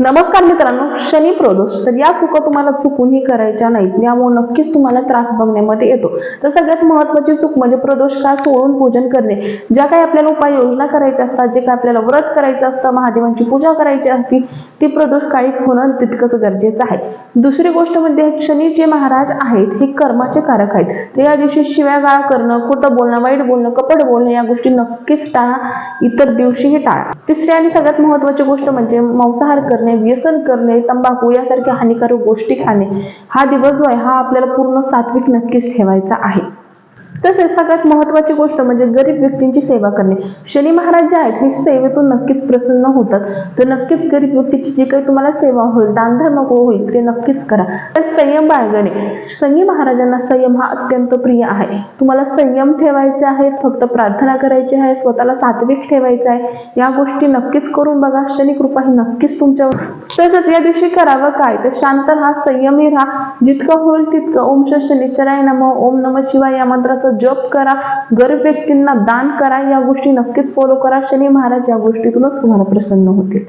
नमस्कार मित्रांनो, शनी प्रदोष. तर या चुका तुम्हाला चुकूनही करायच्या नाहीत, यामुळे नक्कीच तुम्हाला त्रास बघण्यामध्ये येतो. तर सगळ्यात महत्त्वाची चूक म्हणजे प्रदोष काळ सोडून पूजन करणे. ज्या काही आपल्याला उपाययोजना करायच्या असतात, जे काही आपल्याला व्रत करायचं असतं, महादेवांची पूजा करायची असती, ती प्रदोष काळी होणं तितकंच गरजेचं आहे. दुसरी गोष्ट म्हणजे शनी जे महाराज आहेत हे कर्माचे कारक आहेत. तर या दिवशी शिव्यागाळ करणं, खोटं बोलणं, वाईट बोलणं, कपट बोलणं या गोष्टी नक्कीच टाळा. इतर दिवशीही टाळा. तिसरी आणि सगळ्यात महत्त्वाची गोष्ट म्हणजे मांसाहार करणे, व्यसन करणे, तंबाखू यासारख्या हानिकारक गोष्टी खाणे. हा दिवस जो आहे हा आपल्याला पूर्ण सात्विक नक्कीच ठेवायचा आहे. तसेच सगळ्यात महत्त्वाची गोष्ट म्हणजे गरीब व्यक्तींची सेवा करणे. शनी महाराज जे आहेत हे सेवेतून नक्कीच प्रसन्न होतात. तर नक्कीच गरीब व्यक्तीची जी काही तुम्हाला सेवा होईल, दानधर्म होईल, ते नक्कीच करा. तर संयम बाळगणे. शनी महाराजांना संयम हा अत्यंत प्रिय आहे. तुम्हाला संयम ठेवायचे आहे, फक्त प्रार्थना करायची आहे, स्वतःला सात्विक ठेवायचं आहे. या गोष्टी नक्कीच करून बघा. शनी कृपा ही नक्कीच तुमच्यावर. तसंच या दिवशी करावं काय, तर शांत राहा, संयमी राहा. जितकं होईल तितकं ओम शनीश्चराय नमः, ओम नमः शिवाय या मंत्राचा जप करा. गरीब व्यक्तींना दान करा. या गोष्टी नक्कीच फॉलो करा. शनी महाराज या गोष्टीतूनच तुम्हाला प्रसन्न होतील.